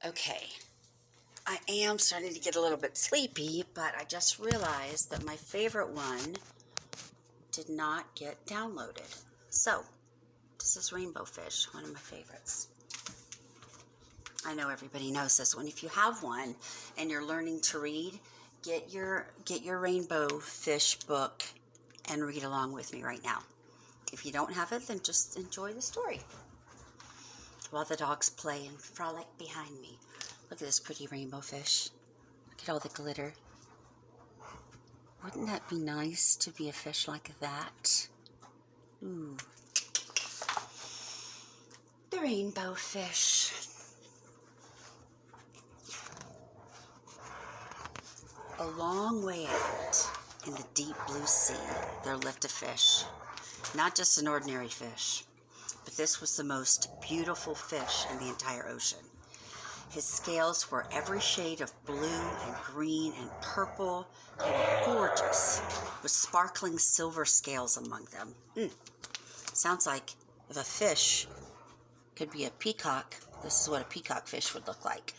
Okay, I am starting to get a little bit sleepy, but I just realized that my favorite one did not get downloaded. So, this is Rainbow Fish, one of my favorites. I know everybody knows this one. If you have one and you're learning to read, get your Rainbow Fish book and read along with me right now. If you don't have it, then just enjoy the story while the dogs play and frolic behind me. Look at this pretty rainbow fish. Look at all the glitter. Wouldn't that be nice to be a fish like that? Ooh. The rainbow fish. A long way out in the deep blue sea, there lived a fish. Not just an ordinary fish, but this was the most beautiful fish in the entire ocean. His scales were every shade of blue and green and purple and gorgeous, with sparkling silver scales among them. Sounds like if a fish could be a peacock, this is what a peacock fish would look like.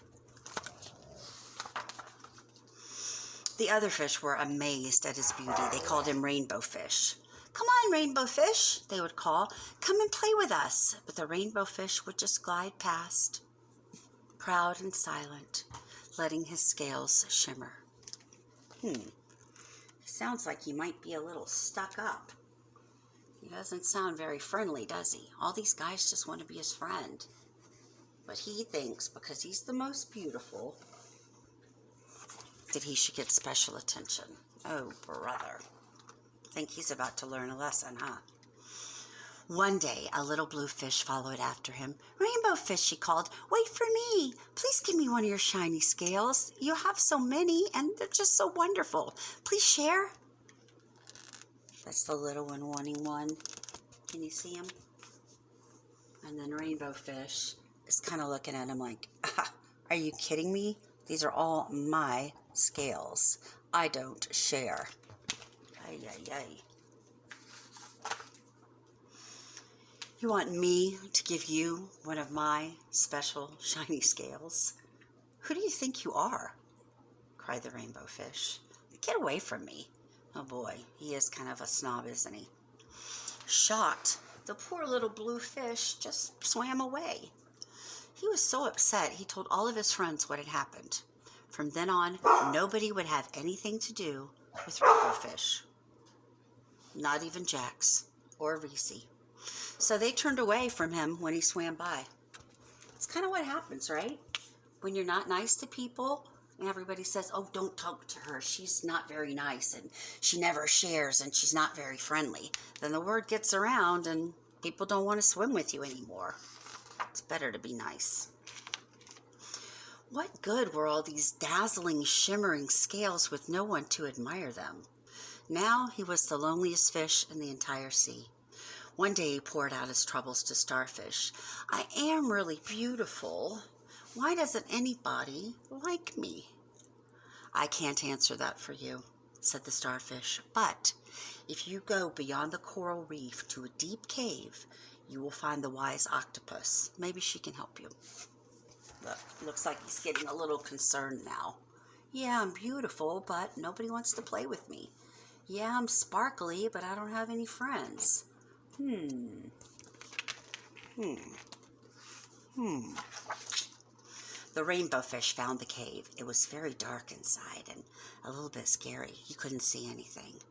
The other fish were amazed at his beauty. They called him Rainbow Fish. "Come on, Rainbow Fish," they would call. "Come and play with us." But the Rainbow Fish would just glide past, proud and silent, letting his scales shimmer. Sounds like he might be a little stuck up. He doesn't sound very friendly, does he? All these guys just want to be his friend. But he thinks because he's the most beautiful that he should get special attention. Oh, brother. Think he's about to learn a lesson, huh? One day, a little blue fish followed after him. "Rainbow Fish," she called, "wait for me. Please give me one of your shiny scales. You have so many, and they're just so wonderful. Please share." That's the little one wanting one. Can you see him? And then Rainbow Fish is kind of looking at him like, "Are you kidding me? These are all my scales. I don't share." Ay, ay, ay. "You want me to give you one of my special shiny scales? Who do you think you are?" cried the Rainbow Fish. "Get away from me." Oh boy, he is kind of a snob, isn't he? Shocked, the poor little blue fish just swam away. He was so upset, he told all of his friends what had happened. From then on, nobody would have anything to do with Rainbow Fish. Not even Jax or Reese. So they turned away from him when he swam by. It's kind of what happens, right? When you're not nice to people, and everybody says, "Oh, don't talk to her. She's not very nice, and she never shares, and she's not very friendly." Then the word gets around, and people don't want to swim with you anymore. It's better to be nice. What good were all these dazzling, shimmering scales with no one to admire them? Now he was the loneliest fish in the entire sea. One day he poured out his troubles to Starfish. "I am really beautiful. Why doesn't anybody like me?" "I can't answer that for you," said the Starfish. "But if you go beyond the coral reef to a deep cave, you will find the wise octopus. Maybe she can help you." Look, looks like he's getting a little concerned now. "Yeah, I'm beautiful, but nobody wants to play with me. Yeah, I'm sparkly, but I don't have any friends. The Rainbow Fish found the cave. It was very dark inside and a little bit scary. He couldn't see anything.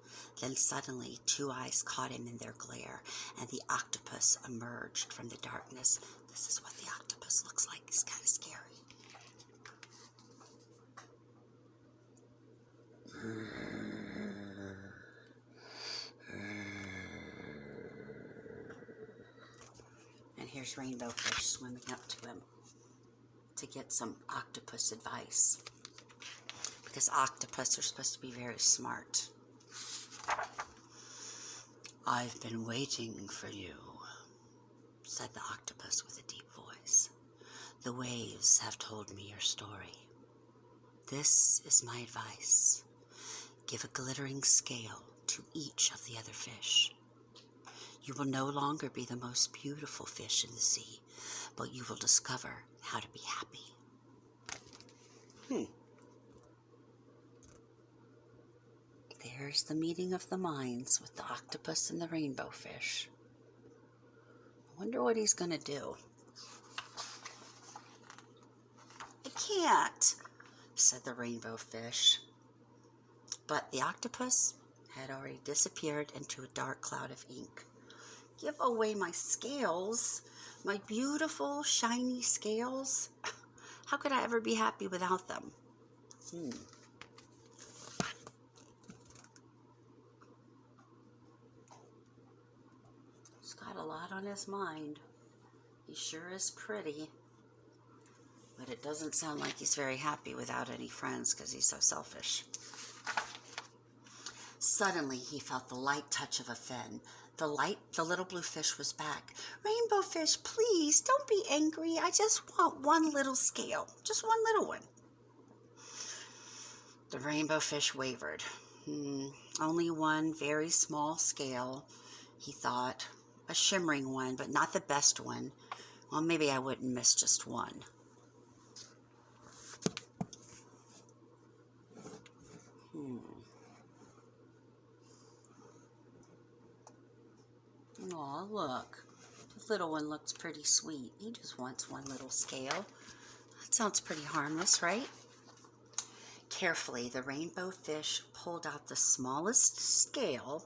Then suddenly, two eyes caught him in their glare, and the octopus emerged from the darkness. This is what the octopus looks like. It's kind of scary. And here's Rainbow Fish swimming up to him to get some octopus advice, because octopus are supposed to be very smart. "I've been waiting for you," said the octopus with a deep voice. "The waves have told me your story. This is my advice. Give a glittering scale to each of the other fish. You will no longer be the most beautiful fish in the sea, but you will discover how to be happy. Hmm. There's the meeting of the minds with the octopus and the rainbow fish. I wonder what he's going to do. I can't, said the rainbow fish. But the octopus had already disappeared into a dark cloud of ink. Give away my scales, my beautiful, shiny scales. How could I ever be happy without them? He's got a lot on his mind. He sure is pretty. But it doesn't sound like he's very happy without any friends because he's so selfish. Suddenly, he felt the light touch of a fin. The little blue fish was back. Rainbow fish, please, don't be angry. I just want one little scale. Just one little one. The rainbow fish wavered. Only one very small scale, he thought. A shimmering one, but not the best one. Well, maybe I wouldn't miss just one. Aw, look. The little one looks pretty sweet. He just wants one little scale. That sounds pretty harmless, right? Carefully, the rainbow fish pulled out the smallest scale,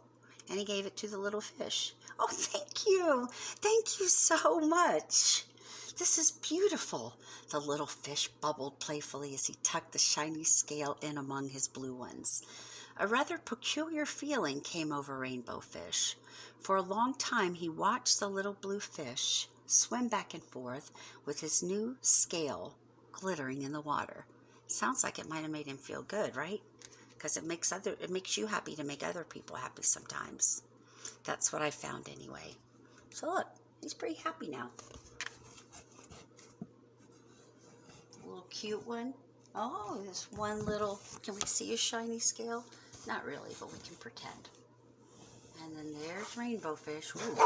and he gave it to the little fish. Oh, thank you. Thank you so much. This is beautiful. The little fish bubbled playfully as he tucked the shiny scale in among his blue ones. A rather peculiar feeling came over Rainbow Fish. For a long time he watched the little blue fish swim back and forth with his new scale glittering in the water. Sounds like it might have made him feel good, right? Because it makes you happy to make other people happy sometimes. That's what I found anyway. So look, he's pretty happy now. A little cute one. Oh, there's one little, can we see a shiny scale? Not really, but we can pretend. And then there's Rainbow Fish. Ooh,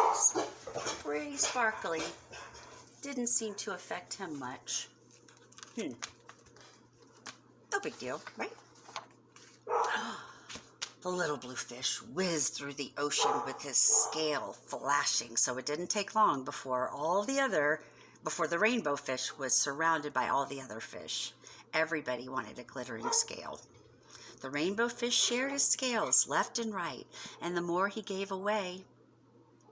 it's pretty sparkly. Didn't seem to affect him much. No big deal, right? The little blue fish whizzed through the ocean with his scale flashing, so it didn't take long before the rainbow fish was surrounded by all the other fish. Everybody wanted a glittering scale. The rainbow fish shared his scales left and right, and the more he gave away,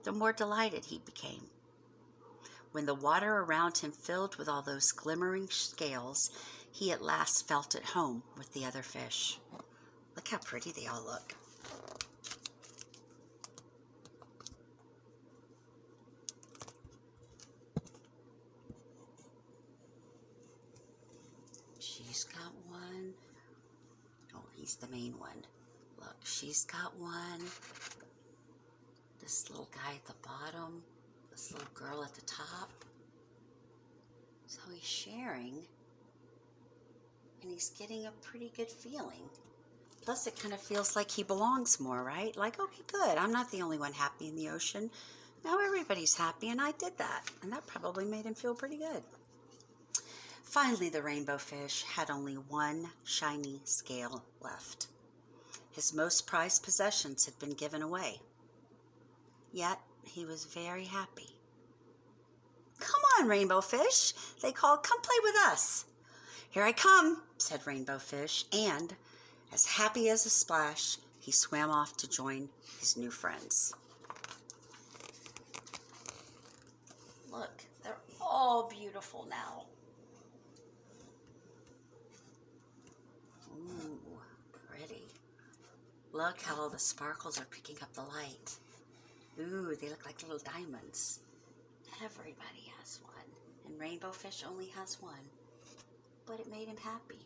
the more delighted he became. When the water around him filled with all those glimmering scales, he at last felt at home with the other fish. Look how pretty they all look. She's got one. Oh, he's the main one. Look, she's got one. This little guy at the bottom. This little girl at the top. So he's sharing. And he's getting a pretty good feeling. Plus, it kind of feels like he belongs more, right? Like, okay, good. I'm not the only one happy in the ocean. Now everybody's happy, and I did that. And that probably made him feel pretty good. Finally, the rainbow fish had only one shiny scale left. His most prized possessions had been given away. Yet, he was very happy. Come on, Rainbow Fish, they called. Come play with us. Here I come, said Rainbow Fish, and as happy as a splash, he swam off to join his new friends. Look, they're all beautiful now. Ooh, pretty. Look how all the sparkles are picking up the light. Ooh, they look like little diamonds. Everybody has one, and Rainbow Fish only has one, but it made him happy.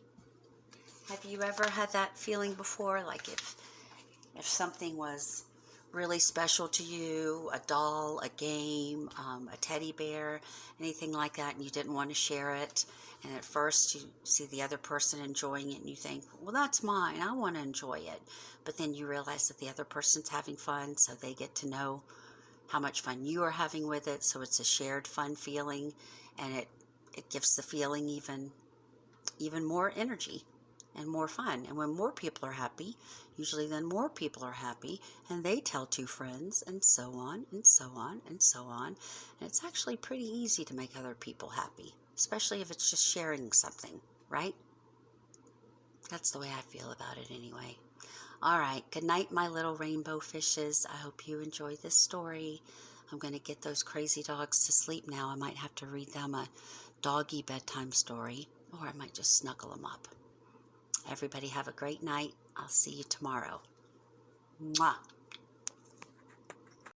Have you ever had that feeling before? Like if something was really special to you, a doll, a game, a teddy bear, anything like that, and you didn't want to share it, and at first you see the other person enjoying it and you think, well, that's mine, I want to enjoy it. But then you realize that the other person's having fun, so they get to know how much fun you are having with it, so it's a shared fun feeling, and it gives the feeling even even more energy and more fun. And when more people are happy, usually then more people are happy, and they tell two friends, and so on, and so on, and so on. And it's actually pretty easy to make other people happy, especially if it's just sharing something, right? That's the way I feel about it anyway. All right, good night, my little rainbow fishes. I hope you enjoyed this story. I'm going to get those crazy dogs to sleep now. I might have to read them a doggy bedtime story, or I might just snuggle them up. Everybody have a great night. I'll see you tomorrow. Mwah.